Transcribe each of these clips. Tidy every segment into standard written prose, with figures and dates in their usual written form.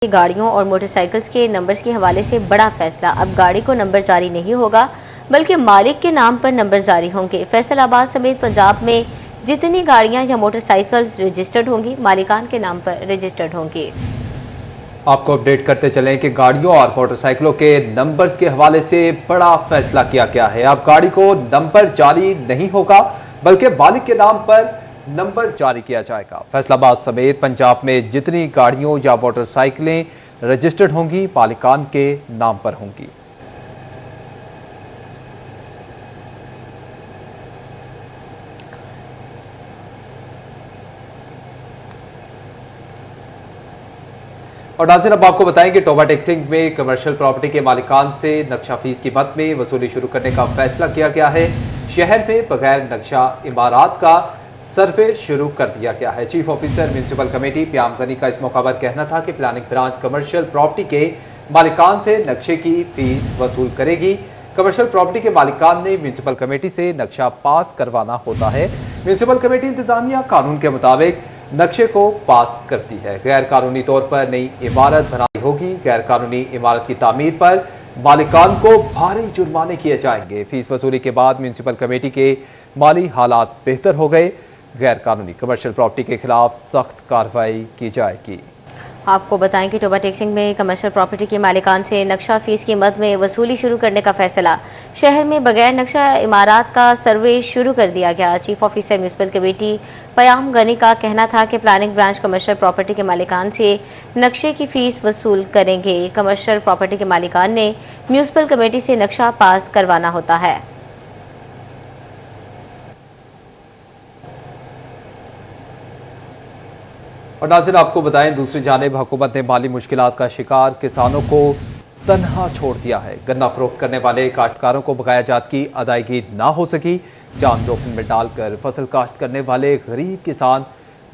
گاڑیوں اور motor cycles کے نمبرز کے حوالے سے بڑا فیصلہ۔ اب گاڑی کو نمبر جاری نہیں ہوگا بلکہ مالک کے نام پر نمبر جاری ہوں گے۔ فیصل آباد سمیت پنجاب میں جتنی گاڑیاں یا موٹر سائیکلز رجسٹرڈ ہوں گی مالکان کے نام پر رجسٹرڈ ہوں گی۔ آپ کو اپڈیٹ کرتے چلیں کہ گاڑیوں اور موٹر سائیکلوں کے نمبرز کے حوالے سے بڑا فیصلہ کیا گیا ہے۔ اب گاڑی کو نمبر جاری نہیں ہوگا بلکہ مالک کے نام پر نمبر جاری کیا جائے گا۔ فیصل آباد سمیت پنجاب میں جتنی گاڑیوں یا موٹر سائیکلیں رجسٹرڈ ہوں گی مالکان کے نام پر ہوں گی۔ اور ناظرین اب آپ کو بتائیں کہ ٹوبا ٹیکسنگ میں کمرشل پراپرٹی کے مالکان سے نقشہ فیس کی مد میں وصولی شروع کرنے کا فیصلہ کیا گیا ہے۔ شہر میں بغیر نقشہ عمارات کا سروے شروع کر دیا گیا ہے۔ چیف آفیسر میونسپل کمیٹی پیام غنی کا اس موقع پر کہنا تھا کہ پلاننگ برانچ کمرشل پراپرٹی کے مالکان سے نقشے کی فیس وصول کرے گی۔ کمرشل پراپرٹی کے مالکان نے میونسپل کمیٹی سے نقشہ پاس کروانا ہوتا ہے۔ میونسپل کمیٹی انتظامیہ قانون کے مطابق نقشے کو پاس کرتی ہے۔ غیر قانونی طور پر نئی عمارت بنائی ہوگی۔ غیر قانونی عمارت کی تعمیر پر مالکان کو بھاری جرمانے کیے جائیں گے۔ فیس وصولی کے بعد میونسپل کمیٹی کے مالی حالات بہتر ہو گئے۔ غیر قانونی کمرشل پراپرٹی کے خلاف سخت کارروائی کی جائے گی۔ آپ کو بتائیں کہ ٹوبا ٹیکسنگ میں کمرشل پراپرٹی کے مالکان سے نقشہ فیس کی مد میں وصولی شروع کرنے کا فیصلہ۔ شہر میں بغیر نقشہ عمارات کا سروے شروع کر دیا گیا۔ چیف آفیسر میونسپل کمیٹی پیام غنی کا کہنا تھا کہ پلاننگ برانچ کمرشل پراپرٹی کے مالکان سے نقشے کی فیس وصول کریں گے۔ کمرشل پراپرٹی کے مالکان نے میونسپل کمیٹی سے نقشہ پاس کروانا ہوتا ہے۔ اور ناظرین آپ کو بتائیں دوسری جانب حکومت نے مالی مشکلات کا شکار کسانوں کو تنہا چھوڑ دیا ہے۔ گنا فروخت کرنے والے کاشتکاروں کو بقایا جات کی ادائیگی نہ ہو سکی۔ جان جوخم میں ڈال کر فصل کاشت کرنے والے غریب کسان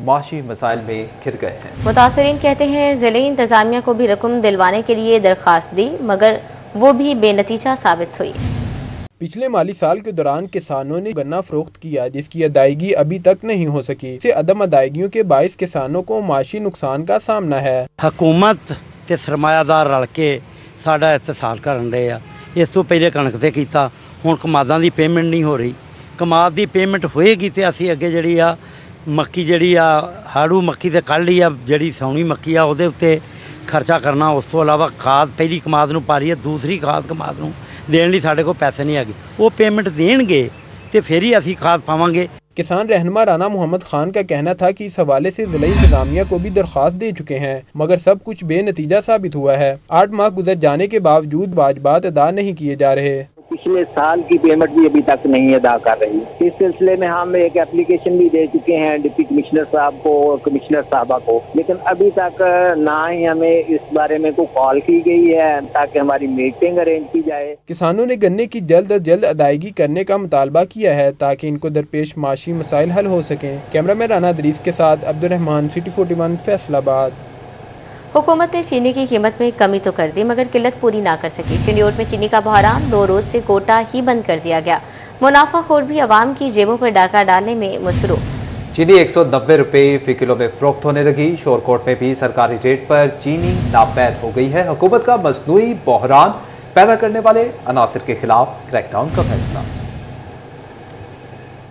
معاشی مسائل میں گھر گئے ہیں۔ متاثرین کہتے ہیں ضلعی انتظامیہ کو بھی رقم دلوانے کے لیے درخواست دی مگر وہ بھی بے نتیجہ ثابت ہوئی۔ پچھلے مالی سال کے دوران کسانوں نے گنا فروخت کیا جس کی ادائیگی ابھی تک نہیں ہو سکی۔ اس سے عدم ادائیگیوں کے باعث کسانوں کو معاشی نقصان کا سامنا ہے۔ حکومت تے سرمایہ دار رل کے ساڈا استحصال کرن رہے ਆ। ਇਸ ਤੋਂ ਪਹਿਲੇ ਕਣਕ ਤੇ ਕੀਤਾ, ਹੁਣ ਕਮਾਦਾਂ ਦੀ ਪੇਮੈਂਟ ਨਹੀਂ ਹੋ ਰਹੀ। ਕਮਾਦ ਦੀ ਪੇਮੈਂਟ ਹੋਏਗੀ ਤੇ ਅਸੀਂ ਅੱਗੇ ਜਿਹੜੀ ਆ ਮੱਕੀ ਜਿਹੜੀ ਆ ਹਾੜੂ ਮੱਕੀ ਤੇ ਕੱਢ ਲਈ ਆ, ਜਿਹੜੀ ਸੌਣੀ ਮੱਕੀ ਆ ਉਹਦੇ ਉੱਤੇ ਖਰਚਾ ਕਰਨਾ। ਉਸ ਤੋਂ ਇਲਾਵਾ ਖਾਦ ਪਹਿਲੀ ਕਮਾਦ ਨੂੰ ਪਾ ਰਹੀ ਹੈ, ਦੂਸਰੀ ਖਾਦ ਕਮਾਦ ਨੂੰ ਦੇਣ ਲਈ ਸਾਡੇ ਕੋਲ ਪੈਸੇ ਨਹੀਂ ਹੈਗੇ। ਉਹ ਪੇਮੈਂਟ ਦੇਣਗੇ ਤੇ ਫਿਰ ਹੀ ਅਸੀਂ ਖਾਦ ਪਾਵਾਂਗੇ। کسان رہنما رانا محمد خان کا کہنا تھا کہ اس حوالے سے ضلعی انتظامیہ کو بھی درخواست دے چکے ہیں مگر سب کچھ بے نتیجہ ثابت ہوا ہے۔ 8 ماہ گزر جانے کے باوجود واجبات ادا نہیں کیے جا رہے۔ پچھلے سال کی پیمنٹ بھی ابھی تک نہیں ادا کر رہی۔ اس سلسلے میں ہم ایک اپلیکیشن بھی دے چکے ہیں ڈپٹی کمشنر صاحب کو اور کمشنر صاحبہ کو، لیکن ابھی تک نہ ہی ہمیں اس بارے میں کوئی کال کی گئی ہے تاکہ ہماری میٹنگ ارینج کی جائے۔ کسانوں نے گنے کی جلد از جلد ادائیگی کرنے کا مطالبہ کیا ہے تاکہ ان کو درپیش معاشی مسائل حل ہو سکیں۔ کیمرہ مین رانا ادریس کے ساتھ عبدالرحمان، سٹی 41 فیصل آباد۔ حکومت نے چینی کی قیمت میں کمی تو کر دی مگر قلت پوری نہ کر سکی۔ چنیوٹ میں چینی کا بحران 2 روز سے کوٹہ ہی بند کر دیا گیا۔ منافع خور بھی عوام کی جیبوں پر ڈاکہ ڈالنے میں مصروف۔ چینی 190 روپے فی کلو میں فروخت ہونے لگی۔ شورکوٹ میں بھی سرکاری ریٹ پر چینی ناپید ہو گئی ہے۔ حکومت کا مصنوعی بحران پیدا کرنے والے عناصر کے خلاف کریک ڈاؤن کا فیصلہ۔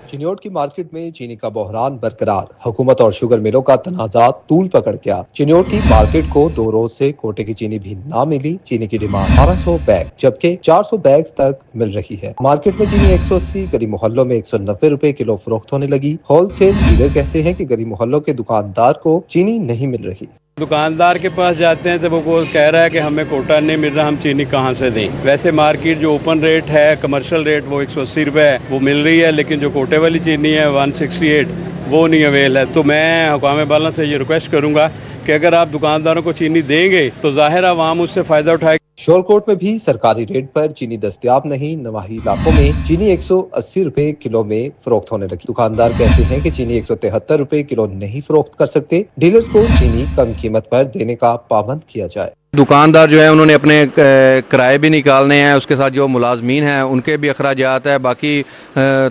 چنیوٹ کی مارکیٹ میں چینی کا بحران برقرار۔ حکومت اور شوگر ملوں کا تنازعات طول پکڑ گیا۔ چنیوٹ کی مارکیٹ کو 2 روز سے کوٹے کی چینی بھی نہ ملی۔ چینی کی ڈیمانڈ 1800 بیگ جبکہ 400 بیگ تک مل رہی ہے۔ مارکیٹ میں چینی 180، گلی محلوں میں 190 روپے کلو فروخت ہونے لگی۔ ہول سیل ڈیلر کہتے ہیں کہ گلی محلوں کے دکاندار کو چینی نہیں مل رہی۔ دکاندار کے پاس جاتے ہیں تو وہ کہہ رہا ہے کہ ہمیں کوٹا نہیں مل رہا، ہم چینی کہاں سے دیں۔ ویسے مارکیٹ جو اوپن ریٹ ہے، کمرشل ریٹ وہ 180 روپے ہے، وہ مل رہی ہے، لیکن جو کوٹے والی چینی ہے 168 وہ نہیں اویل ہے۔ تو میں حکام بالا سے یہ ریکویسٹ کروں گا کہ اگر آپ دکانداروں کو چینی دیں گے تو ظاہر عوام اس سے فائدہ اٹھائے گا۔ شورکوٹ میں بھی سرکاری ریٹ پر چینی دستیاب نہیں۔ نواحی علاقوں میں چینی 180 روپے کلو میں فروخت ہونے لگی۔ دکاندار کہتے ہیں کہ چینی 173 روپے کلو نہیں فروخت کر سکتے۔ ڈیلرز کو چینی کم قیمت پر دینے کا پابند کیا جائے۔ दुकानदार जो है उन्होंने अपने किराए भी निकालने हैं, उसके साथ जो मुलाजमीन हैं उनके भी अखराजात है, बाकी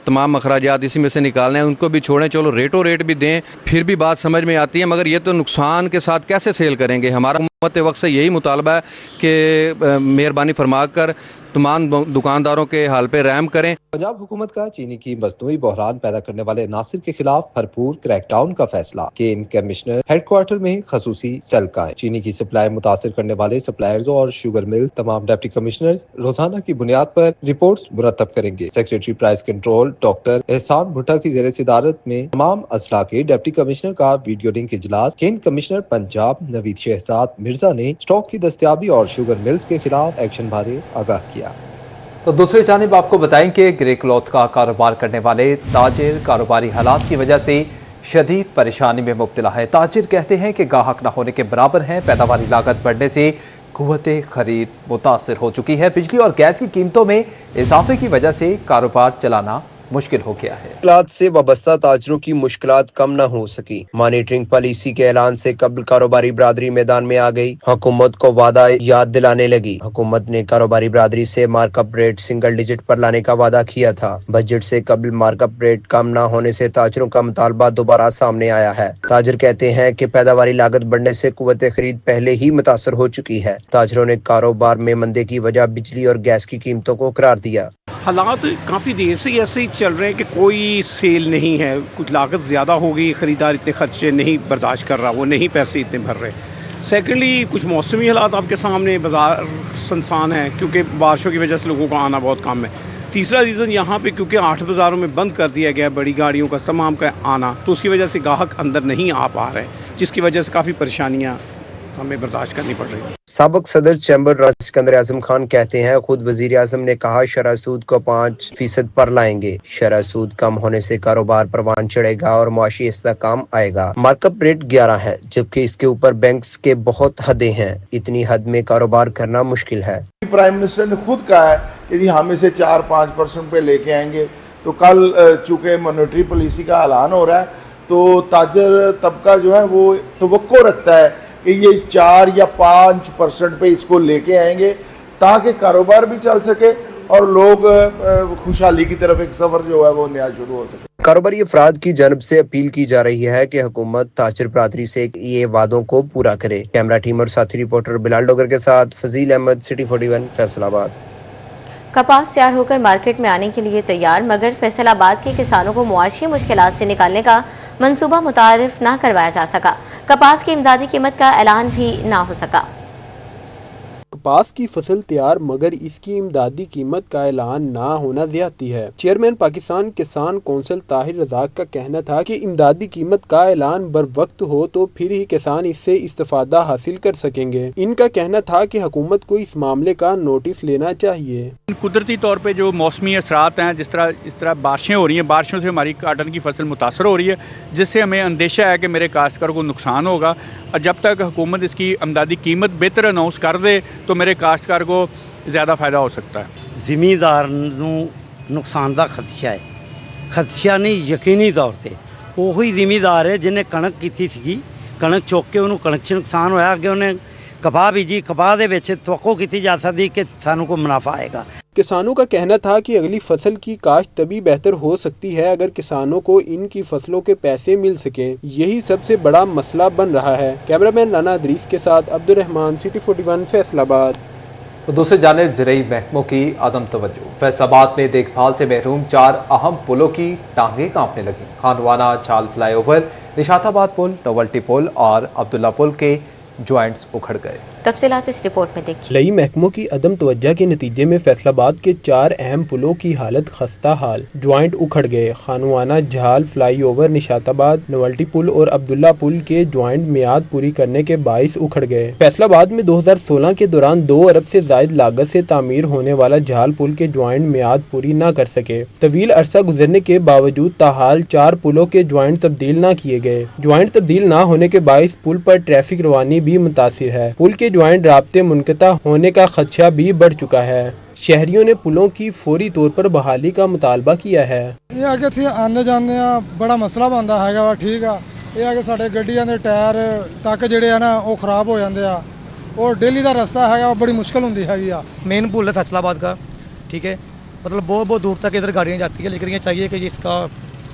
तमाम अखराजात इसी में से निकालने हैं, उनको भी छोड़ें। चलो रेटो रेट भी दें, फिर भी बात समझ में आती है, मगर ये तो नुकसान के साथ कैसे सेल करेंगे। हमारा हुकूमत वक्त से यही मुतालबा है कि मेहरबानी फरमाकर तमाम दुकानदारों के हाल पे रहम करें। पंजाब हुकूमत का चीनी की मसनूई बहरान पैदा करने वाले नासिर के खिलाफ भरपूर क्रैकडाउन का फैसला। केन कमिश्नर हेडक्वार्टर में खसूसी सेल कायम। चीनी की सप्लाई मुतासिर करने वाले सप्लायर्स और शुगर मिल तमाम डिप्टी कमिश्नर रोजाना की बुनियाद पर रिपोर्ट्स मुरतब करेंगे। सेक्रेटरी प्राइस कंट्रोल डॉक्टर एहसान भुट्टा की ज़ेर सदारत में तमाम अजला के डिप्टी कमिश्नर का वीडियो लिंक इजलास। केन कमिश्नर पंजाब नवीद शहजाद मिर्जा ने स्टॉक की दस्तियाबी और शुगर मिल्स के खिलाफ एक्शन बारे आगाह किया। तो दूसरी जानिब आपको बताएं कि ग्रे क्लॉथ का कारोबार करने वाले ताजिर कारोबारी हालात की वजह से शदीद परेशानी में मुब्तला है। ताजिर कहते हैं कि गाहक न होने के बराबर हैं। पैदावारी लागत बढ़ने से कुव्वते खरीद मुतासर हो चुकी है। बिजली और गैस की कीमतों में इजाफे की वजह से कारोबार चलाना मुश्किल हो गया है। मुश्किलात से वाबस्ता ताजरों की मुश्किलात कम न हो सकी। मॉनिटरिंग पॉलिसी के ऐलान से कबल कारोबारी बरादरी मैदान में आ गई। हुकूमत को वादा याद दिलाने लगी। हुकूमत ने कारोबारी बरादरी से मार्कअप रेट सिंगल डिजिट पर लाने का वादा किया था। बजट से कबल मार्कअप रेट कम न होने से ताजरों का मुतालबा दोबारा सामने आया है। ताजर कहते हैं कि पैदावारी लागत बढ़ने से कुव्वत खरीद पहले ही मुतासर हो चुकी है। ताजरों ने कारोबार में मंदे की वजह बिजली और गैस की कीमतों को करार दिया। हालात काफ़ी देर से ऐसे ही चल रहे हैं कि कोई सेल नहीं है। कुछ लागत ज़्यादा हो गई, ख़रीदार इतने खर्चे नहीं बर्दाश्त कर रहा, वो नहीं पैसे इतने भर रहे। सेकेंडली कुछ मौसमी हालात आपके सामने, बाज़ार सुनसान है क्योंकि बारिशों की वजह से लोगों का आना बहुत कम है। तीसरा रीज़न यहाँ पे क्योंकि 8 बाज़ारों में बंद कर दिया गया बड़ी गाड़ियों का तमाम का आना, तो उसकी वजह से गाहक अंदर नहीं आ पा रहे, जिसकी वजह से काफ़ी परेशानियाँ हमें बर्दाश्त करनी पड़ रही है। साबिक सदर चैम्बर राज सिकंदर आजम खान कहते हैं खुद वजीर आजम ने कहा शरह सूद को 5% पर लाएंगे। शरह सूद कम होने से कारोबार परवान चढ़ेगा और मुआशी इस्तेहकाम आएगा। मार्कअप रेट 11 है, जबकि इसके ऊपर बैंक्स के बहुत हदें हैं। इतनी हद में कारोबार करना मुश्किल है। प्राइम मिनिस्टर ने खुद कहा है कि जी हम इसे 4-5% पे लेके आएंगे। तो कल चूंकि मॉनेटरी पॉलिसी का ऐलान हो रहा है, तो ताजर तबका जो है वो तवक्को रखता है कि ये 4 या 5% पे इसको लेके आएंगे ताकि कारोबार भी चल सके और लोग खुशहाली की तरफ एक सफर जो है वो नया शुरू हो सके। कारोबारी अफराद की जानब से अपील की जा रही है कि हुकूमत ताजर बरादरी से ये वादों को पूरा करे। कैमरा टीम और साथी रिपोर्टर बिलाल डोगर के साथ फजील अहमद, सिटी 41, फैसलाबाद। कपास तैयार होकर मार्केट में आने के लिए तैयार, मगर फैसलाबाद के किसानों को मुआशी मुश्किलात से निकालने का मंसूबा मुतारिफ न करवाया जा सका। कपास की इमदादी कीमत का ऐलान भी न हो सका। कपास की फसल तैयार मगर इसकी इमदादी कीमत का ऐलान ना होना ज्यादती है। चेयरमैन पाकिस्तान किसान कौंसिल ताहिर रज़ाक का कहना था कि इमदादी कीमत का ऐलान बर वक्त हो तो फिर ही किसान इससे इस्तेफादा हासिल कर सकेंगे। इनका कहना था कि हुकूमत को इस मामले का नोटिस लेना चाहिए। कुदरती तौर पे जो मौसमी असरात हैं, इस तरह बारिशें हो रही हैं, बारिशों से हमारी काटन की फसल मुतासर हो रही है, जिससे हमें अंदेशा है कि मेरे काश्तकार को नुकसान होगा। और जब तक हुकूमत इसकी इमदादी कीमत बेहतर अनाउंस कर दे तो मेरे काश्तकार को ज़्यादा फायदा हो सकता है। ਜ਼ਿਮੀਂਦਾਰ ਨੂੰ ਨੁਕਸਾਨ ਦਾ ਖਦਸ਼ਾ ਹੈ। ਖਦਸ਼ਾ ਨਹੀਂ, ਯਕੀਨੀ ਤੌਰ ਤੇ ਉਹੀ ਜ਼ਿਮੀਂਦਾਰ ਹੈ ਜਿਹਨੇ ਕਣਕ ਕੀਤੀ ਸੀਗੀ, ਕਣਕ ਚੁੱਕ ਕੇ ਉਹਨੂੰ ਕਣਕ 'ਚ ਨੁਕਸਾਨ ਹੋਇਆ, ਅੱਗੇ ਉਹਨੇ कपाह बीजी, कपाह ਦੇ ਵਿੱਚ ਤਵੱਕੋ ਕੀਤੀ ਜਾ ਸਕਦੀ ਕਿ ਸਾਨੂੰ ਕੋਈ ਮੁਨਾਫਾ ਆਏਗਾ। किसानों का कहना था कि अगली फसल की काश्त तभी बेहतर हो सकती है अगर किसानों को इनकी फसलों के पैसे मिल सके। यही सबसे बड़ा मसला बन रहा है। कैमरामैन राना अदरीस के साथ अब्दुर्रहमान, सिटी 41, फैसलाबाद। तो दूसरी जानिब ज़रई महकमों की अदम तवज्जो। फैसलाबाद में देखभाल से महरूम 4 अहम पुलों की टांगें कांपने लगी। खानवाना झाल फ्लाईओवर, निशाताबाद पुल, नोवल्टी पुल और अब्दुल्ला पुल के ज्वाइंट्स उखड़ गए। तफसीलात इस रिपोर्ट में देखिए। लई महकमों की अदम तवज्जो के नतीजे में फैसलाबाद के 4 अहम पुलों की हालत खस्ता हाल। ज्वाइंट उखड़ गए। खानवाना झाल फ्लाईओवर, निशाताबाद, नोवल्टी पुल और अब्दुल्ला पुल के ज्वाइंट मियाद पूरी करने के बाइस उखड़ गए। फैसलाबाद में 2016 के दौरान 2 अरब से जायद लागत से तामीर होने वाला झाल पुल के ज्वाइंट मियाद पूरी न कर सके। तवील अरसा गुजरने के बावजूद ताहाल 4 पुलों के ज्वाइंट तब्दील न किए गए। ज्वाइंट तब्दील न होने के बाइस पुल पर ट्रैफिक रवानी भी मुतासिर है। पुल के ज्वाइंट राब्ते मुनक़ता होने का खदशा भी बढ़ चुका है। शहरियों ने पुलों की फौरी तौर पर बहाली का मुतालबा किया है। ये आगे थे आने जाने बड़ा मसला बनता है। ठीक है, ये आगे साढ़े गड्डियां दे टायर तक जिहड़े है ना वो खराब हो जाते हैं। और डेली का रास्ता है बड़ी मुश्किल होंगी हैगी आ। मेन पुल है फैसलाबाद का, ठीक है, मतलब बहुत बहुत दूर तक इधर गाड़ियाँ जाती है, लेकिन ये चाहिए कि इसका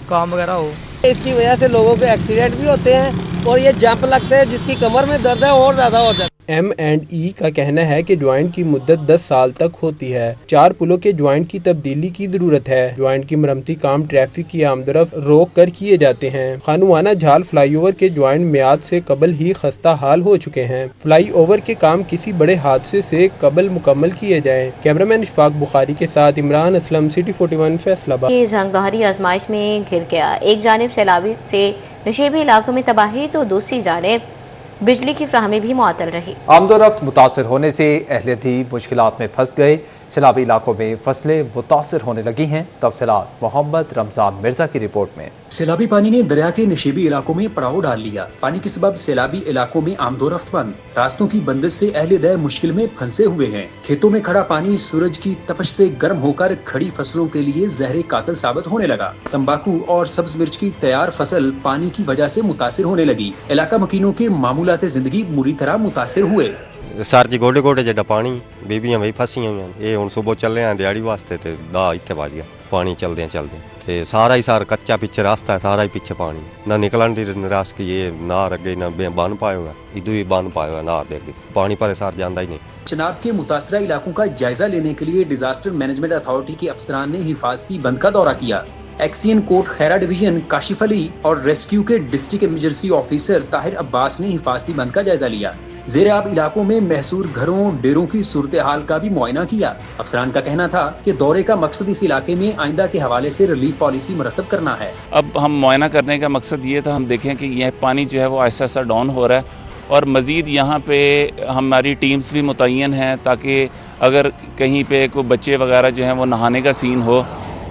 काम वगैरह हो। इसकी वजह से लोगों के एक्सीडेंट भी होते हैं और ये जंप लगते हैं, जिसकी कमर में दर्द है और ज्यादा हो जाता है। M&E का कहना है कि ज्वाइंट की मुद्दत 10 साल तक होती है। 4 पुलों के ज्वाइंट की तब्दीली की जरूरत है। ज्वाइंट की मरम्मती काम ट्रैफिक की आमदरफ रोक कर किए जाते हैं। खानुआना झाल फ्लाईओवर के ज्वाइंट मियाद से कबल ही खस्ता हाल हो चुके हैं। फ्लाईओवर के काम किसी बड़े हादसे से कबल मुकम्मल किए जाएं। कैमरामैन इशफाक बुखारी के साथ इमरान असलम, सिटी 41 फैसलाबाद। ये जंग दोहरी आजमाइश में घिर गया। एक जानिब सैलाबी से नशेबी इलाकों में तबाही तो दूसरी जानिब बिजली की फ्राहमी भी मुअत्तल रही। आमदोरफ्त मुतासर होने से अहलियत ही मुश्किलात में फंस गए। सैलाबी इलाकों में फसलें मुतासर होने लगी हैं। तफसीलात मोहम्मद रमजान मिर्जा की रिपोर्ट में। सैलाबी पानी ने दरिया के नशेबी इलाकों में पड़ाव डाल लिया। पानी के सबब सैलाबी इलाकों में आमदोरफ्त बंद। रास्तों की बंदिश से अहले दर मुश्किल में फंसे हुए हैं। खेतों में खड़ा पानी सूरज की तपश से गर्म होकर खड़ी फसलों के लिए जहर कातिल साबित होने लगा। तंबाकू और सब्ज मिर्च की तैयार फसल पानी की वजह से मुतासिर होने लगी। इलाका मकीनों के मामूलात जिंदगी बुरी तरह मुतासिर हुए। सर जी गोडे गोडे जिड्डा पानी, बीबियां भी फसी हुई हैं। ये हुण सुबह चले हैं दिहाड़ी वास्ते ते दा इत्थे वज गया पानी चलदे ते सारा कच्चा पिछे रास्ता है, सारा ही पिछे पानी ना निकलन दी निराश की ये नार अगे ना बन पायो है, इदू ही बन पायो है नार दे अगे पानी पर सार जांदा ही नहीं। चनाब के मुतासरा इलाकों का जायजा लेने के लिए डिजास्टर मैनेजमेंट अथॉरिटी के अफसरान ने हिफाजती बंद का दौरा किया। एक्सियन कोट खैरा डिवीजन काशिफ अली और रेस्क्यू के district emergency officer Tahir Abbas ने हिफाजती बंद का जायजा लिया। ज़ेरे आब इलाकों में महसूर घरों डेरों की सूरत हाल का भी मुआयना किया। अफसरान का कहना था कि दौरे का मकसद इस इलाके में आइंदा के हवाले से रिलीफ पॉलिसी मुरतब करना है। अब हम मुआयना करने का मकसद ये था, हम देखें कि यह पानी जो है वो ऐसा ऐसा डाउन हो रहा है और मज़ीद यहाँ पे हमारी टीम्स भी मुतय्यन हैं ताकि अगर कहीं पे कोई बच्चे वगैरह जो हैं वो नहाने का सीन हो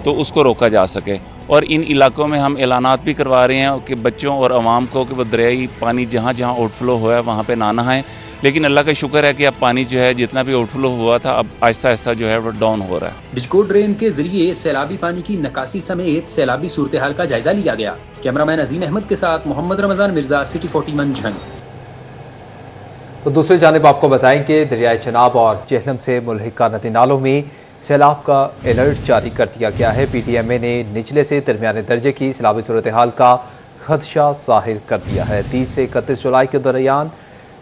तो उसको रोका जा सके। और इन इलाकों में हम ऐलानात भी करवा रहे हैं कि बच्चों और आवाम को कि वो दरियाई पानी जहाँ जहाँ आउटफ्लो हुआ है वहाँ पे ना नहाएं। लेकिन अल्लाह का शुक्र है कि अब पानी जो है जितना भी आउटफ्लो हुआ था अब आहिस्ता आहिस्ता जो है वो डाउन हो रहा है। बिजकोट ड्रेन के जरिए सैलाबी पानी की नकासी समेत सैलाबी सूरत हाल का जायजा लिया गया। कैमरामैन अजीम अहमद के साथ मोहम्मद रमजान मिर्जा, सिटी 41 झंग। तो दूसरी जानिब आपको बताएं कि दरियाए चनाब और जेहलम से मुल्हिका नदी नालों में सैलाब का अलर्ट जारी कर दिया गया है। PTMA ने निचले से दरमियाने दर्जे की सैलाबी सूरत हाल का खदशा जाहिर कर दिया है। 30 से 31 जुलाई के दौरान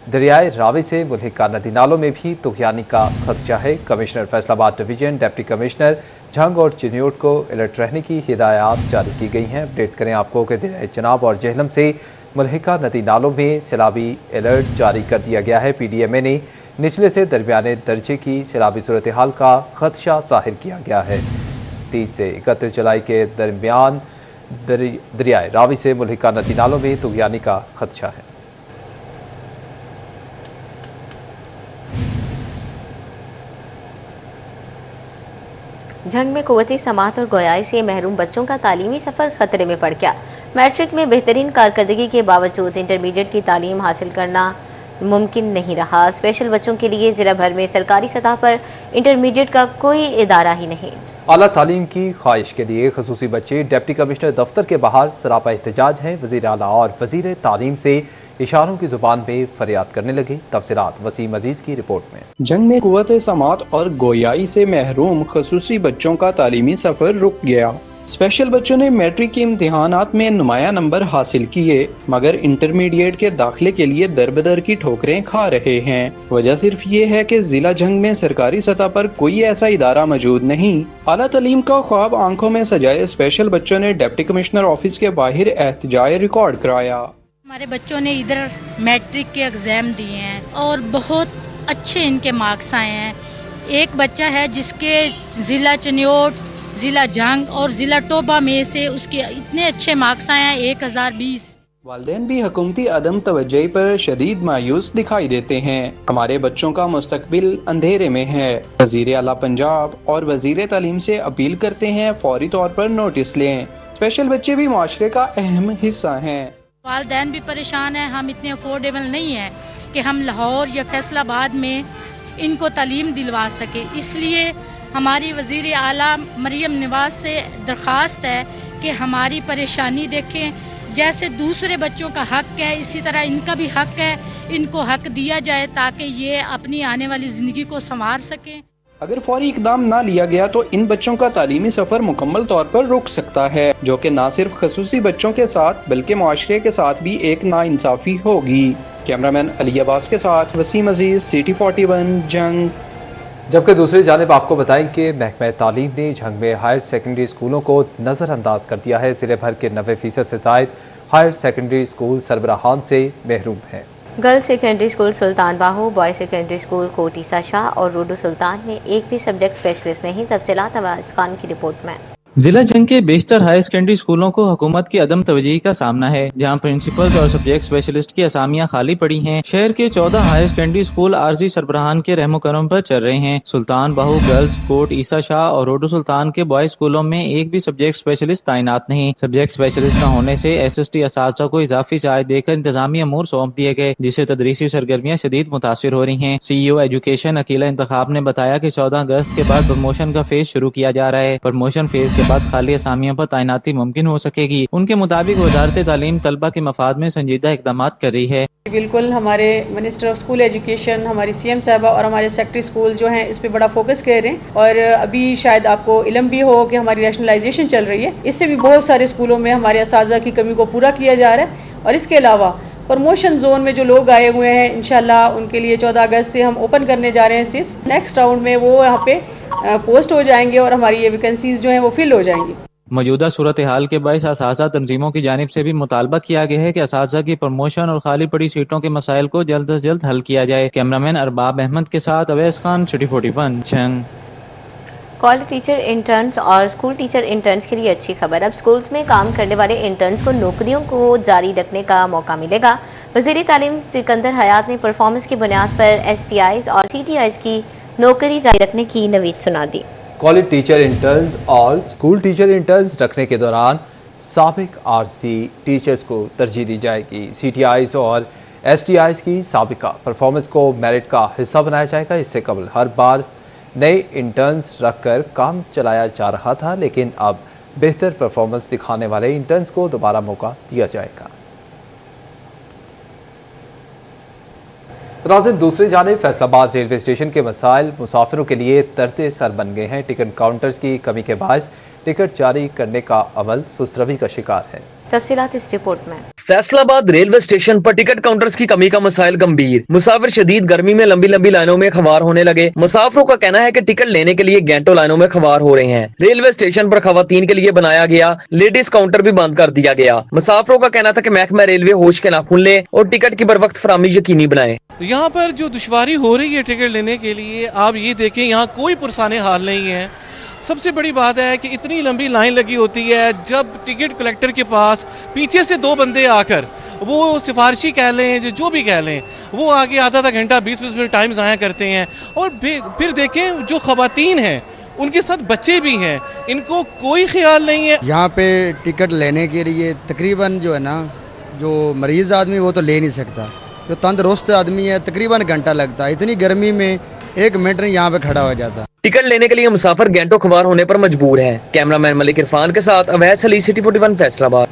दरियाए रावी से मुल्हिका नदी नालों में भी तुगयानी का खदशा है। Commissioner Faisalabad division, deputy commissioner Jhang और चिन्यूट को अलर्ट रहने की हिदायत जारी की गई हैं। अपडेट करें आपको कि दरियाए चनाब और जेहलम से मुल्हिका नदी नालों में सैलाबी अलर्ट जारी कर दिया गया है। PDMA ने निचले से दरमियाने दर्जे की सैलाबी सूरत हाल का खदशा जाहिर किया गया है। 30 से 31 जुलाई के दरमियान दरियाए रावी से मुल्हिका नदी नालों में तुगयानी का खदशा है। झंग में कुव्वती समात और गोयाई से महरूम बच्चों का तालीमी सफर खतरे में पड़ गया। मैट्रिक में बेहतरीन कारकर्दगी के बावजूद इंटरमीडिएट की तालीम हासिल करना मुमकिन नहीं रहा। स्पेशल बच्चों के लिए जिला भर में सरकारी सतह पर इंटरमीडिएट का कोई इदारा ही नहीं। आला तालीम की ख्वाहिश के लिए खसूसी बच्चे डिप्टी कमिश्नर दफ्तर के बाहर सरापा एहतजाज हैं। वजीर आला और वजीर तालीम से इशारों की जुबान में फरियाद करने लगे। तफसीलात वसीम अजीज की रिपोर्ट में। जंग में कुव्वत समात और गोयाई से महरूम खसूसी बच्चों का तालीमी सफर रुक गया। स्पेशल बच्चों ने मैट्रिक के इम्तिहानात में नुमाया नंबर हासिल किए, मगर इंटरमीडिएट के दाखिले के लिए दरबदर की ठोकरें खा रहे हैं। वजह सिर्फ ये है कि जिला झंग में सरकारी सतह पर कोई ऐसा इदारा मौजूद नहीं। आला तालीम का ख्वाब आंखों में सजाए स्पेशल बच्चों ने डिप्टी कमिश्नर ऑफिस के बाहर एहतजाज रिकॉर्ड कराया। हमारे बच्चों ने इधर मैट्रिक के एग्जाम दिए हैं और बहुत अच्छे इनके मार्क्स आए हैं। एक बच्चा है जिसके जिला चन्योट, जिला झंग और जिला टोबा में से उसके इतने अच्छे मार्क्स आए हैं 1020। वालिदैन भी हुकूमती अदम तवज्जोही पर शदीद मायूस दिखाई देते हैं। हमारे बच्चों का मुस्तकबिल अंधेरे में है। वजीर आला पंजाब और वजीर तालीम से अपील करते हैं फौरी तौर पर नोटिस लें। स्पेशल बच्चे भी माशरे का अहम हिस्सा हैं। वालिदैन भी परेशान हैं। हम इतने अफोर्डेबल नहीं हैं कि हम लाहौर या फैसलाबाद में इनको तालीम दिलवा सके। इसलिए हमारी वजीर आला मरियम नवाज से दरख्वास्त है कि हमारी परेशानी देखें। जैसे दूसरे बच्चों का हक है इसी तरह इनका भी हक है इनको हक दिया जाए ताकि ये अपनी आने वाली ज़िंदगी को संवार सकें। अगर फौरी इकदाम ना लिया गया तो इन बच्चों का तालीमी सफर मुकम्मल तौर पर रुक सकता है, जो कि न सिर्फ खसूसी बच्चों के साथ बल्कि मुआशरे के साथ भी एक नाइंसाफी होगी। कैमरामैन अली अब्बास के साथ वसीम अजीज, सिटी 41 जंग। जबकि दूसरी जानिब आपको बताएं कि महकमा तालीम ने झंग में हायर सेकेंडरी स्कूलों को नज़रअंदाज कर दिया है। जिले भर के 90% से जायद हायर सेकेंडरी स्कूल सरबराहान से महरूम हैं। गर्ल्स सेकेंडरी स्कूल सुल्तान बाहू, बॉयज सेकेंडरी स्कूल कोट ईसा शाह और रोडो सुल्तान में एक भी सब्जेक्ट स्पेशलिस्ट नहीं। तफसीलात अवाज खान की रिपोर्ट में। जिला जंग के बेशतर हायर सेकेंडरी स्कूलों को हुकूमत की अदम तवज्जोही का सामना है, जहां प्रिंसिपल्स और सब्जेक्ट स्पेशलिस्ट की असामियां खाली पड़ी हैं। शहर के 14 हायर सेकेंडरी स्कूल आरजी सरबराहान के रहमो करम पर चल रहे हैं। सुल्तान बाहू गर्ल्स, कोट ईसा शाह और रोडो सुल्तान के बॉयज स्कूलों में एक भी सब्जेक्ट स्पेशलिस्ट तैनात नहीं। सब्जेक्ट स्पेशलिस्ट न होने से SST असातिज़ा को इजाफी चार्ज देकर इंतजामी अमूर सौंप दिए गए, जिससे तदरीसी सरगर्मियां शदीद मुतासिर हो रही हैं। CEO एजुकेशन अकीला इंतखाब ने बताया कि 14 अगस्त के बाद प्रमोशन का फेज शुरू किया जा रहा है। प्रमोशन फेज के बाद खाली असामियों पर तैनाती मुमकिन हो सकेगी। उनके मुताबिक वजारत तालीम तलबा के मफाद में संजीदा इकदाम कर रही है। बिल्कुल हमारे मिनिस्टर ऑफ स्कूल एजुकेशन, हमारी CM साहबा और हमारे सेक्रेटरी स्कूल जो हैं इस पे बड़ा फोकस कर रहे हैं। और अभी शायद आपको इल्म भी हो कि हमारी रैशनलाइजेशन चल रही है, इससे भी बहुत सारे स्कूलों में हमारे असातिज़ा की कमी को पूरा किया जा रहा है। और इसके अलावा प्रमोशन जोन में जो लोग आए हुए हैं, इंशाल्लाह उनके लिए 14 अगस्त से हम ओपन करने जा रहे हैं सिस। नेक्स्ट राउंड में वो यहाँ पे पोस्ट हो जाएंगे और हमारी ये वैकेंसीज जो हैं वो फिल हो जाएंगी। मौजूदा सूरत हाल के बायस असातिज़ा तंजीमों की जानिब से भी मुतालबा किया गया है कि असातिज़ा की प्रमोशन और खाली पड़ी सीटों के मसाइल को जल्द से जल्द हल किया जाए। कैमरामैन अरबाब अहमद के साथ अवैस खान, सिटी 41 जंग। कॉलेज टीचर इंटर्न्स और स्कूल टीचर इंटर्न्स के लिए अच्छी खबर। अब स्कूल्स में काम करने वाले इंटर्न्स को नौकरियों को जारी रखने का मौका मिलेगा। वज़ीर तालीम सिकंदर हयात ने परफॉर्मेंस की बुनियाद पर STIs और CTIs की नौकरी जारी रखने की नवीद सुना दी। कॉलेज टीचर इंटर्न्स और स्कूल टीचर इंटर्न्स रखने के दौरान साबिक RC टीचर्स को तरजीह दी जाएगी। CTIs और STIs की साबिका परफॉर्मेंस को मेरिट का हिस्सा बनाया जाएगा। इससे कबल हर बार नए इंटर्न्स रखकर काम चलाया जा रहा था, लेकिन अब बेहतर परफॉर्मेंस दिखाने वाले इंटर्न्स को दोबारा मौका दिया जाएगा। नाज़रीन, दूसरी जानिब फैसलाबाद रेलवे स्टेशन के मसाइल मुसाफिरों के लिए तर्ते सर बन गए हैं। टिकट काउंटर्स की कमी के बायस टिकट जारी करने का अमल सुस्तरवी का शिकार है। तफसीलात इस रिपोर्ट में। फैसलाबाद रेलवे स्टेशन पर टिकट काउंटर्स की कमी का मसाइल गंभीर। मुसाफिर शदीद गर्मी में लंबी लंबी लाइनों में खवार होने लगे। मुसाफिरों का कहना है कि टिकट लेने के लिए घंटों लाइनों में खवार हो रहे हैं। रेलवे स्टेशन पर खवातीन के लिए बनाया गया लेडीज काउंटर भी बंद कर दिया गया। मुसाफिरों का कहना था कि महकमा रेलवे होश के नाखून ले और टिकट की बर वक्त फराहमी यकीनी बनाए। यहाँ पर जो दुश्वारी हो रही है टिकट लेने के लिए, आप ये देखें यहाँ कोई पुरसाने हाल नहीं है। सबसे बड़ी बात है कि इतनी लंबी लाइन लगी होती है, जब टिकट कलेक्टर के पास पीछे से 2 बंदे आकर वो सिफारिशी कह लें, जो भी कह लें, वो आगे आधा घंटा 20-20 मिनट टाइम ज़ाया करते हैं। और फिर देखें जो खवातीन हैं उनके साथ बच्चे भी हैं, इनको कोई ख्याल नहीं है। यहाँ पे टिकट लेने के लिए तकरीबन जो है ना, जो मरीज आदमी वो तो ले नहीं सकता, जो तंदुरुस्त आदमी है तकरीबन घंटा लगता है। इतनी गर्मी में 1 मिनट नहीं यहाँ पे खड़ा हो जाता। टिकट लेने के लिए मुसाफिर घंटों खवार होने पर मजबूर हैं। कैमरामैन मलिक इरफान के साथ अवैस अली, सिटी 41 फैसलाबाद।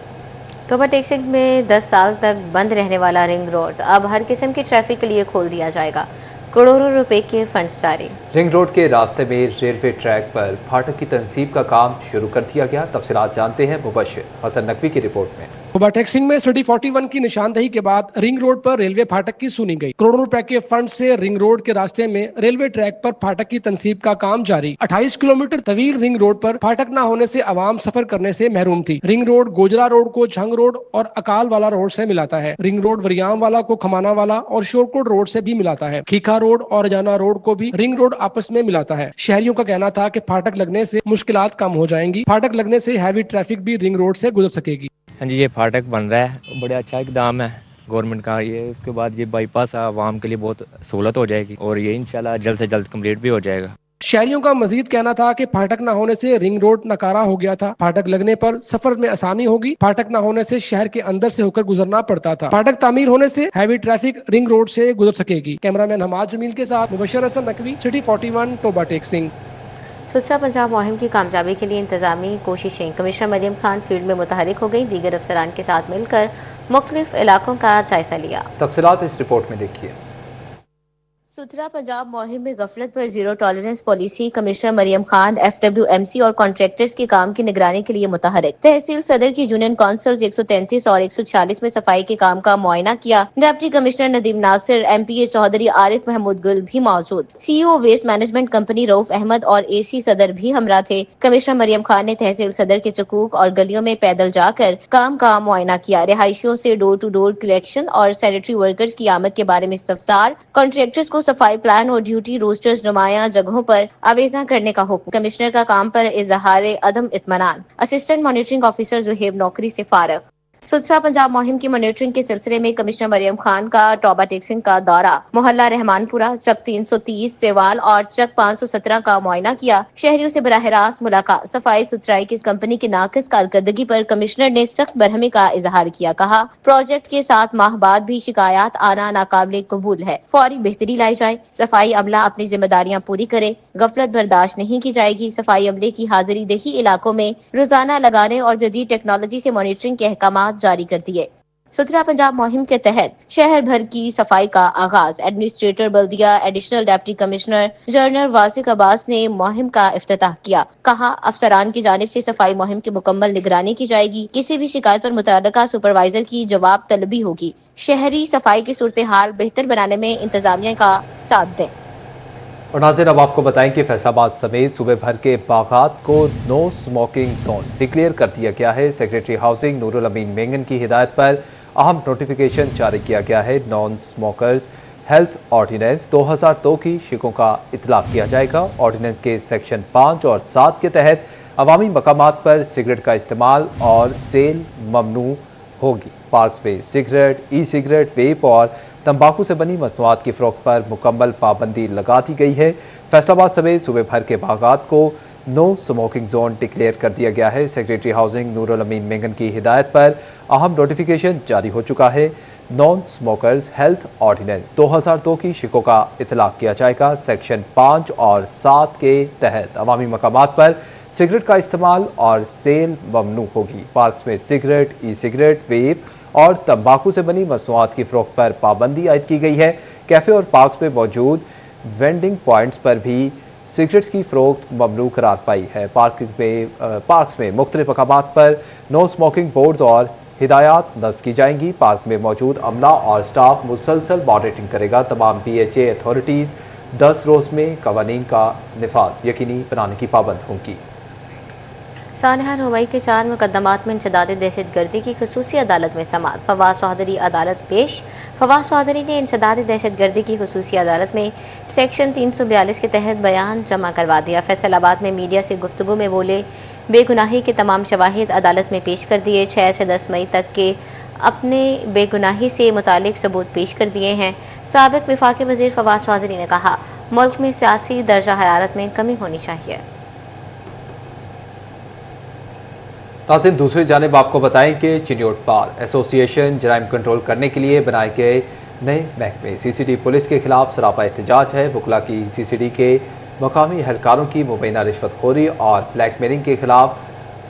तोबा टेक्सिंग में 10 साल तक बंद रहने वाला रिंग रोड अब हर किस्म की ट्रैफिक के लिए खोल दिया जाएगा। करोड़ों रुपए के फंड्स जारी। रिंग रोड के रास्ते में रेलवे ट्रैक पर फाटक की तंसीब का काम शुरू कर दिया गया। तफसीलात जानते हैं मुबश्शिर हसन नकवी की रिपोर्ट में। तोबा टेक्सिंग में सिटी 41 की निशानदही के बाद रिंग रोड पर रेलवे फाटक की सुनी गई। करोड़ों रुपए के फंड से रिंग रोड के रास्ते में रेलवे ट्रैक पर फाटक की तंसीब का काम जारी। 28 किलोमीटर तवील रिंग रोड पर फाटक न होने से आवाम सफर करने से महरूम थी। रिंग रोड गोजरा रोड को झंग रोड और अकाल वाला रोड से मिलाता है। रिंग रोड वरियाम वाला को खमाना वाला और शोरकोट रोड से भी मिलाता है। खीखा रोड और जाना रोड को भी रिंग रोड आपस में मिलाता है। शहरियों का कहना था कि फाटक लगने से मुश्किलात कम हो जाएंगी। फाटक लगने से हैवी ट्रैफिक भी रिंग रोड से गुजर सकेगी। हाँ जी, ये फाटक बन रहा है, बड़ा अच्छा इकदाम है गवर्नमेंट का ये। उसके बाद ये बाईपास आवाम के लिए बहुत सहूलत हो जाएगी और ये इंशाल्लाह जल्द से जल्द कंप्लीट भी हो जाएगा। शहरियों का मजीद कहना था कि फाटक न होने से रिंग रोड नकारा हो गया था। फाटक लगने पर सफर में आसानी होगी। फाटक न होने से शहर के अंदर से होकर गुजरना पड़ता था। फाटक तामीर होने से हैवी ट्रैफिक रिंग रोड से गुजर सकेगी। कैमरामैन हमाद जमील के साथ मुबश्शिर हसन नकवी, सिटी 41 तोबा टेक्सिंग। सुथरा पंजाब मुहिम की कामयाबी के लिए इंतजामी कोशिशें। कमिश्नर मरियम खान फील्ड में मुतहरिक हो गई। दीगर अफसरान के साथ मिलकर मुख्तलिफ इलाकों का जायजा लिया। तफसीलात इस रिपोर्ट में देखिए। सुथरा पंजाब मुहिम में गफलत पर zero tolerance policy commissioner Mariam Khan FWMC और कॉन्ट्रैक्टर्स के काम की निगरानी के लिए मुतहरिक। तहसील सदर की यूनियन काउंसिल्स 133 और 146 में सफाई के काम का मुआयना किया। Deputy commissioner Nadeem Nasir, MPA Chaudhry Arif Mahmood Gul भी मौजूद। CEO waste management company Rauf Ahmed और AC सदर भी हमरा थे। कमिश्नर मरियम खान ने तहसील सदर के चकूक और गलियों में पैदल जाकर काम का मुआयना किया। रिहायशियों से डोर टू डोर कलेक्शन और सैनिटरी वर्कर्स की आमद के बारे में इस्तफसार। कॉन्ट्रैक्टर्स को सफाई प्लान और ड्यूटी रोस्टर्स नुमाया जगहों पर आवेजा करने का हुक्म। कमिश्नर का काम पर इजहार अदम इत्मीनान। असिस्टेंट मॉनिटरिंग ऑफिसर जुहेब नौकरी से फारग। सुथरा पंजाब मुहिम की मॉनिटरिंग के सिलसिले में कमिश्नर मरियम खान का टोबा टेक्सिंग का दौरा, मोहल्ला रहमानपुरा, चक 330 सेवाल और चक 517 का मुआयना किया। शहरियों से बराह रास्त मुलाकात। सफाई सुथराई की कंपनी की नाकिस कारकर्दगी पर कमिश्नर ने सख्त बरहमी का इजहार किया। कहा, प्रोजेक्ट के 7 माह बाद भी शिकायत आना नाकाबिले कबूल है। फौरी बेहतरी लाई जाए। सफाई अमला अपनी जिम्मेदारियां पूरी करे। गफलत बर्दाश्त नहीं की जाएगी। सफाई अमले की हाजिरी दही इलाकों में रोजाना लगाने और जदीद टेक्नोलॉजी से मॉनिटरिंग के अहकाम जारी कर दिए। सुथरा पंजाब मुहिम के तहत शहर भर की सफाई का आगाज। एडमिनिस्ट्रेटर बल्दिया additional deputy commissioner general वासिक Abbas ने मुहिम का इफ्तिताह किया। कहा, अफसरान की जानिब से सफाई मुहिम की मुकम्मल निगरानी की जाएगी। किसी भी शिकायत पर मुतल्लिका सुपरवाइजर की जवाब तलबी होगी। शहरी सफाई की सूरत हाल बेहतर बनाने में इंतजामिया का साथ दें। और नाज़रीन, अब आपको बताएं कि फैसलाबाद समेत सूबे भर के बागात को नो स्मोकिंग जोन डिक्लेयर कर दिया गया है। सेक्रेटरी हाउसिंग नूरुल अमीन मेंगन की हिदायत पर अहम नोटिफिकेशन जारी किया गया है। नॉन स्मोकर्स हेल्थ ऑर्डिनेंस 2002 की शिकों का इतलाक किया जाएगा। ऑर्डिनेंस के सेक्शन 5 और 7 के तहत अवामी मकामात पर सिगरेट का इस्तेमाल और सेल ममनू होगी। पार्क्स में सिगरेट, ई सिगरेट, वेप और तंबाकू से बनी मसनूआत की फरोख्त पर मुकम्मल पाबंदी लगा दी गई है। फैसलाबाद समेत सूबे भर के बागात को नो स्मोकिंग जोन डिक्लेयर कर दिया गया है। सेक्रेटरी हाउसिंग नूरुल अमीन मेंगन की हिदायत पर अहम नोटिफिकेशन जारी हो चुका है। नॉन स्मोकर्स हेल्थ ऑर्डिनेंस 2002 की शिकों का इतलाक किया जाएगा। सेक्शन 5 और 7 के तहत अवामी मकामात पर सिगरेट का इस्तेमाल और सेल ममनू होगी। पार्क्स में सिगरेट, ई सिगरेट, वेप और तंबाकू से बनी मसनूआत की फरोख्त पर पाबंदी आयद की गई है। कैफे और पार्क्स में मौजूद वेंडिंग पॉइंट्स पर भी सिगरेट्स की फरोख्त ममनू करार पाई है। पार्क्स में मुख्तलिफ मकामात पर नो स्मोकिंग बोर्ड्स और हिदायत नस्ब की जाएंगी। पार्क में मौजूद अमला और स्टाफ मुसलसल मॉनिटरिंग करेगा। तमाम BHA अथॉरिटीज 10 रोज में कवानीन का निफाज यकीनी बनाने की पाबंद होंगी। सानहा रुबई के 4 मुकदमात में इंसदाद दहशतगर्दी की खसूसी अदालत में समाअत। फवाद चौधरी अदालत पेश। फवाद चौधरी ने इंसदाद दहशतगर्दी की खसूसी अदालत में सेक्शन 342 के तहत बयान जमा करवा दिया। फैसलाबाद में मीडिया से गुफ्तगू में बोले, बेगुनाही के तमाम शवाहिद अदालत में पेश कर दिए। 6 से 10 मई तक के अपने बेगुनाही से मुतालिक सबूत पेश कर दिए हैं। साबिक विफाकी वजीर फवाद चौधरी ने कहा, मुल्क में सियासी दर्जा हरारत में कमी होनी चाहिए। नाज़रीन, दूसरी जानिब आपको बताएं कि चिन्योट बार एसोसिएशन जराइम कंट्रोल करने के लिए बनाए गए नए महकमे CCD पुलिस के खिलाफ सरापा एहतजाज है। बुकला की CCD के मकामी एहलकारों की मुबैना रिश्वतखोरी और ब्लैकमेलिंग के खिलाफ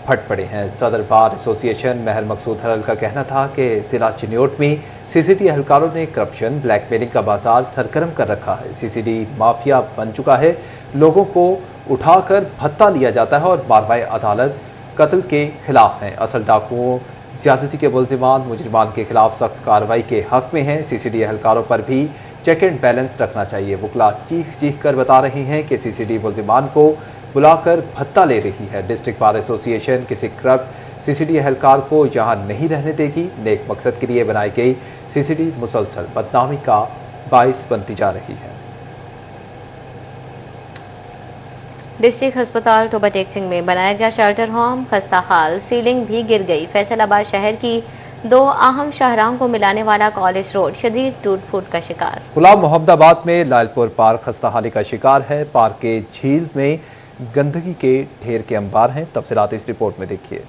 फट पड़े हैं। सदर बार एसोसिएशन महर मकसूद हरल का कहना था कि जिला चिन्योट में CCD एहलकारों ने करप्शन, ब्लैकमेलिंग का बाजार सरगर्म कर रखा है। CCD माफिया बन चुका है। लोगों को उठाकर भत्ता लिया जाता है और बारवाए अदालत कत्ल के खिलाफ हैं। असल डाकुओं, ज्यादती के मुल्जिमान, मुजरिमान के खिलाफ सख्त कार्रवाई के हक में हैं। CCD एहलकारों पर भी चेक एंड बैलेंस रखना चाहिए। बुकला चीख कर बता रहे हैं कि CCD मुल्जिमान को बुलाकर भत्ता ले रही है। डिस्ट्रिक्ट बार एसोसिएशन किसी करप्ट CCD एहलकार को यहां नहीं रहने देगी। नेक मकसद के लिए बनाई गई CCD मुसलसल बदनामी का बाइस बनती जा रही है। डिस्ट्रिक्ट अस्पताल टोबा टेक्सिंग में बनाया गया शेल्टर होम खस्ता हाल, सीलिंग भी गिर गई। फैसलाबाद शहर की 2 अहम शाहराहों को मिलाने वाला कॉलेज रोड शदीद टूट फूट का शिकार। गुलाम मोहम्मदाबाद में लालपुर पार्क खस्ताहाली का शिकार है। पार्क के झील में गंदगी के ढेर के अंबार हैं। तफसीलात इस रिपोर्ट में देखिए।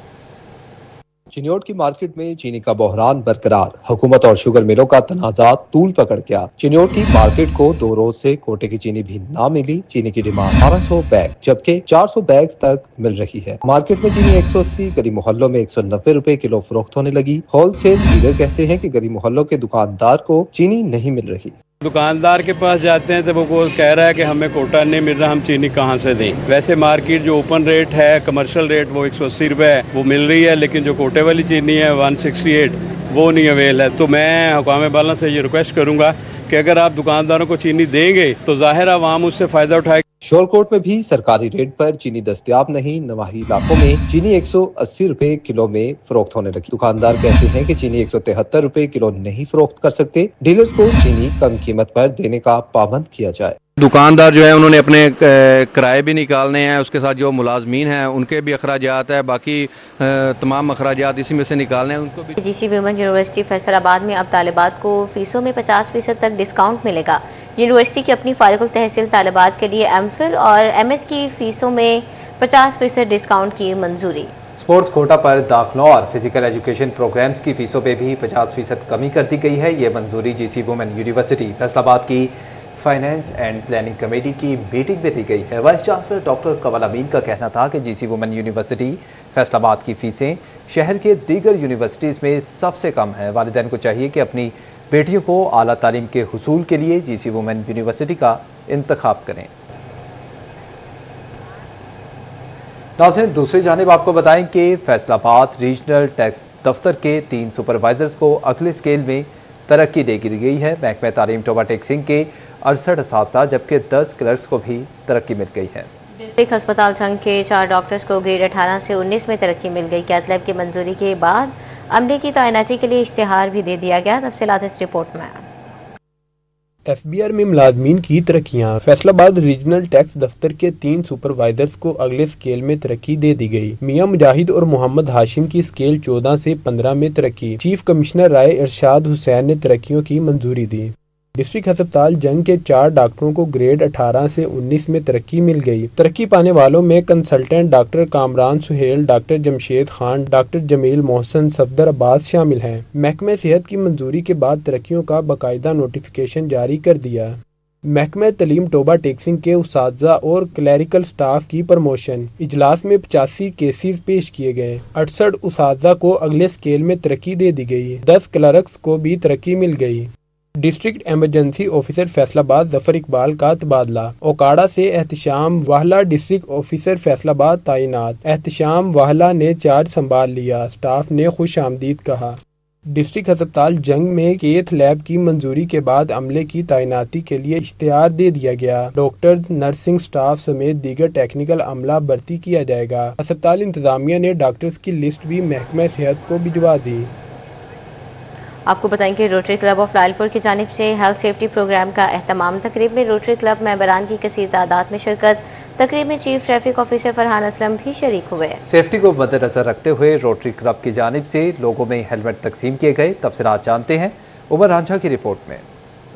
चिन्योट की मार्केट में चीनी का बहरान बरकरार, हुकूमत और शुगर मिलों का तनाजात तूल पकड़ गया। चिन्योट की मार्केट को 2 रोज से कोटे की चीनी भी ना मिली। चीनी की डिमांड 1200 बैग जबकि 400 बैग तक मिल रही है। मार्केट में चीनी 180, गली मोहल्लों में 190 रुपए किलो फरोख्त होने लगी। होलसेल डीलर कहते हैं कि गली मोहल्लों के दुकानदार को चीनी नहीं मिल रही। दुकानदार के पास जाते हैं तो वो कह रहा है कि हमें कोटा नहीं मिल रहा, हम चीनी कहाँ से दें। वैसे मार्केट जो ओपन रेट है, कमर्शियल रेट वो 180 रुपए है, वो मिल रही है, लेकिन जो कोटे वाली चीनी है 168 वो नहीं अवेल है। तो मैं हुकाम बाला से ये रिक्वेस्ट करूंगा कि अगर आप दुकानदारों को चीनी देंगे तो जाहिर आवाम उससे फायदा उठाएगी। शोरकोट में भी सरकारी रेट पर चीनी दस्तयाब नहीं। नवाही इलाकों में चीनी 180 रुपए किलो में फरोख्त होने लगी। दुकानदार कहते हैं कि चीनी 173 रुपए किलो नहीं फरोख्त कर सकते। डीलर्स को चीनी कम कीमत पर देने का पाबंद किया जाए। दुकानदार जो है उन्होंने अपने किराए भी निकालने हैं, उसके साथ जो मुलाजमीन हैं उनके भी अखराजात है, बाकी तमाम अखराजात इसी में से निकालने हैं उनको भी। जीसी वुमेन यूनिवर्सिटी फैसलाबाद में अब तालिबात को फीसों में 50% तक डिस्काउंट मिलेगा। यूनिवर्सिटी की अपनी फारिगुल तहसील तालिबात के लिए एमफिल और एमएस की फीसों में 50% डिस्काउंट की मंजूरी। स्पोर्ट्स कोटा पर दाखिलों और फिजिकल एजुकेशन प्रोग्राम्स की फीसों पे भी 50% कमी कर दी गई है। ये मंजूरी जीसी वुमेन यूनिवर्सिटी फैसलाबाद की फाइनेंस एंड प्लानिंग कमेटी की मीटिंग में दी गई है। वाइस चांसलर डॉक्टर कमल अमीन का कहना था कि जीसी वुमेन यूनिवर्सिटी फैसलाबाद की फीसें शहर के दीगर यूनिवर्सिटीज़ में सबसे कम है। वालिदैन को चाहिए कि अपनी बेटियों को आला तालीम के हुसूल के लिए जीसी वुमेन यूनिवर्सिटी का इंतखाब करें। नाज़रीन, दूसरी जानिब आपको बताएं कि फैसलाबाद रीजनल टैक्स दफ्तर के 3 सुपरवाइजर्स को अगले स्केल में तरक्की दे दी गई है। महकमा तालीम टोबा टैक्सिंग के 68 असातिज़ा जबकि 10 क्लर्क्स को भी तरक्की मिल गई है। डिस्ट्रिक्ट अस्पताल जंग के 4 डॉक्टर्स को ग्रेड 18 से 19 में तरक्की मिल गई। कैथ लैब की मंजूरी के बाद अमले की तैनाती के लिए इश्तिहार भी दे दिया गया। तफसीलात इस रिपोर्ट में। एफबीआर में मुलाजमीन की तरक्कियां। फैसलाबाद रीजनल टैक्स दफ्तर के 3 सुपरवाइजर्स को अगले स्केल में तरक्की दे दी गई। मियां मुजाहिद और मोहम्मद हाशिम की स्केल 14 से 15 में तरक्की। चीफ कमिश्नर राय इरशाद हुसैन ने तरक्कियों की मंजूरी दी। डिस्ट्रिक्ट अस्पताल जंग के 4 डॉक्टरों को ग्रेड 18 से 19 में तरक्की मिल गई। तरक्की पाने वालों में consultant doctor Kamran Suhail, doctor Jamshed Khan, doctor Jameel Mohsin, Safdar Abbas शामिल हैं। महकमे सेहत की मंजूरी के बाद तरक्कियों का बाकायदा नोटिफिकेशन जारी कर दिया। महकमा तालीम टोबा टैक्सिंग के उसातिज़ा और क्लैरिकल स्टाफ की प्रमोशन। इजलास में 85 केसेस पेश किए गए। 68 उसातिज़ा को अगले स्केल में तरक्की दे दी गई। 10 क्लर्क्स को भी तरक्की मिल गई। District emergency officer Faisalabad Zafar Iqbal का तबादला। ओकाड़ा से एहतशाम वाहला डिस्ट्रिक्ट ऑफिसर फैसलाबाद तैनात। एहतशाम वाहला ने चार्ज संभाल लिया। स्टाफ ने खुश आमदीद कहा। डिस्ट्रिक्ट अस्पताल जंग में कैथ लैब की मंजूरी के बाद अमले की तैनाती के लिए इश्तिहार दे दिया गया। डॉक्टर्स, नर्सिंग स्टाफ समेत दीगर टेक्निकल अमला भर्ती किया जाएगा। अस्पताल इंतजामिया ने डॉक्टर्स की लिस्ट भी महकमा सेहत को भिजवा दी। आपको बताएं कि रोटरी क्लब ऑफ लालपुर की जानिब से हेल्थ सेफ्टी प्रोग्राम का एहतमाम। तकरीब में रोटरी क्लब मेंबरान की कसीर तादाद में शिरकत। तकरीब में chief traffic officer Farhan Aslam भी शरीक हुए। सेफ्टी को मद्देनजर रखते हुए रोटरी क्लब की जानिब से लोगों में हेलमेट तकसीम किए गए। तफसीलात जानते हैं उमर रांझा की रिपोर्ट में।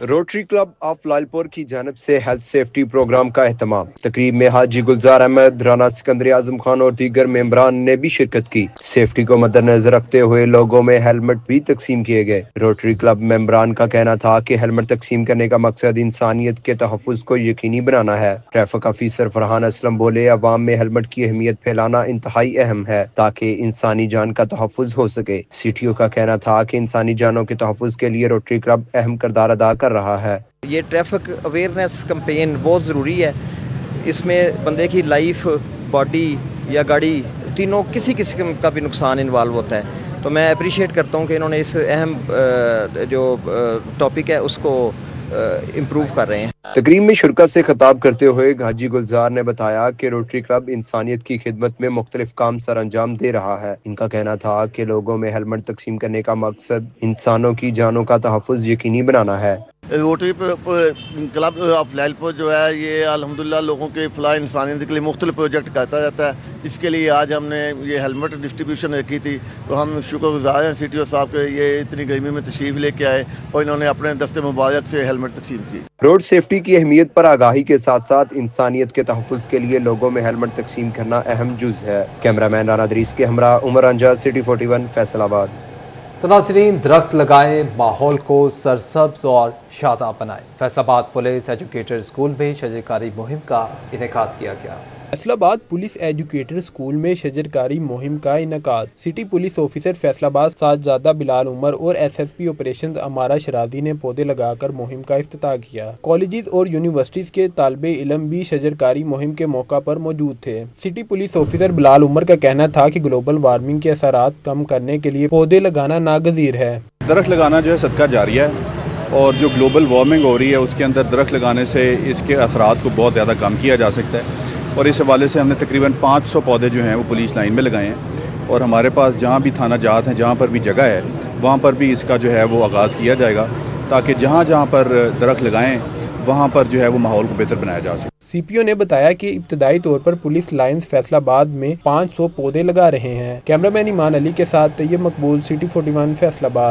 रोटरी क्लब ऑफ लालपुर की जानब से हेल्थ सेफ्टी प्रोग्राम का एहतमाम। तकरीब में हाजी गुलजार अहमद, राना सिकंदरी आजम खान और दीगर मेंबरान ने भी शिरकत की। सेफ्टी को मद्देनजर रखते हुए लोगों में हेलमेट भी तकसीम किए गए। रोटरी क्लब मेंबरान का कहना था कि हेलमेट तकसीम करने का मकसद इंसानियत के तहफ़्फ़ुज़ को यकीनी बनाना है। ट्रैफिक ऑफिसर फरहान असलम बोले, अवाम में हेलमेट की अहमियत फैलाना इंतहाई अहम है ताकि इंसानी जान का तहफ़्फ़ुज़ हो सके। सीटीओ का कहना था कि इंसानी जानों के तहफ़्फ़ुज़ के लिए रोटरी क्लब अहम किरदार अदा कर रहा है। ये ट्रैफिक अवेयरनेस कैंपेन बहुत ज़रूरी है। इसमें बंदे की लाइफ, बॉडी या गाड़ी, तीनों किसी किस्म का भी नुकसान इन्वॉल्व होता है। तो मैं अप्रिशिएट करता हूँ कि इन्होंने इस अहम जो टॉपिक है उसको इम्प्रूव कर रहे हैं। तकरीब में शिरकत से खिताब करते हुए हाजी गुलजार ने बताया कि रोटरी क्लब इंसानियत की खिदमत में मुख्तलिफ काम सर अंजाम दे रहा है। इनका कहना था कि लोगों में हेलमेट तकसीम करने का मकसद इंसानों की जानों का तहफ़्फ़ुज़ यकीनी बनाना है। روٹری کلب آف لالپور جو ہے یہ الحمدللہ لوگوں کے فلاح انسانیت کے لیے مختلف پروجیکٹ کرتا رہتا ہے. اس کے لیے آج ہم نے یہ ہیلمٹ ڈسٹریبیوشن رکھی تھی تو ہم شکر گزار ہیں سی ٹی او صاحب کے, یہ اتنی گرمی میں تشریف لے کے آئے اور انہوں نے اپنے دستے مبارک سے ہیلمٹ تقسیم کی. روڈ سیفٹی کی اہمیت پر آگاہی کے ساتھ ساتھ انسانیت کے تحفظ کے لیے لوگوں میں ہیلمٹ تقسیم کرنا اہم جز ہے. کیمرہ مین رانا دریس کے ہمراہ عمر انجا, سٹی 41 فیصل آباد. تو ناظرین, درخت لگائیں, ماحول کو سرسبز اور شاداب بنائیں. فیصل آباد پولیس ایجوکیٹر اسکول میں شجرکاری مہم کا انعقاد کیا گیا. فیصل آباد پولیس ایجوکیٹر اسکول میں شجرکاری مہم کا انعقاد. سٹی پولیس آفیسر فیصل آباد ساجزادہ بلال عمر اور ایس ایس پی آپریشنز امارہ شرادی نے پودے لگا کر مہم کا افتتاح کیا. کالجز اور یونیورسٹیز کے طالب علم بھی شجرکاری مہم کے موقع پر موجود تھے. سٹی پولیس آفیسر بلال عمر کا کہنا تھا کہ گلوبل وارمنگ کے اثرات کم کرنے کے لیے پودے لگانا ناگزیر ہے. درخت لگانا جو ہے صدقہ جاریہ ہے اور جو گلوبل وارمنگ ہو رہی ہے اس کے اندر درخت لگانے سے اس کے اثرات کو بہت زیادہ کم کیا جا سکتا ہے. اور اس حوالے سے ہم نے تقریباً 500 پودے جو ہیں وہ پولیس لائن میں لگائے ہیں اور ہمارے پاس جہاں بھی تھانہ جات ہیں, جہاں پر بھی جگہ ہے, وہاں پر بھی اس کا جو ہے وہ آغاز کیا جائے گا تاکہ جہاں جہاں پر درخت لگائیں وہاں پر جو ہے وہ ماحول کو بہتر بنایا جا سکے. سی پی او نے بتایا کہ ابتدائی طور پر پولیس لائنز فیصل آباد میں 500 پودے لگا رہے ہیں. کیمرہ مین ایمان علی کے ساتھ طیب مقبول, سٹی 41 فیصل آباد.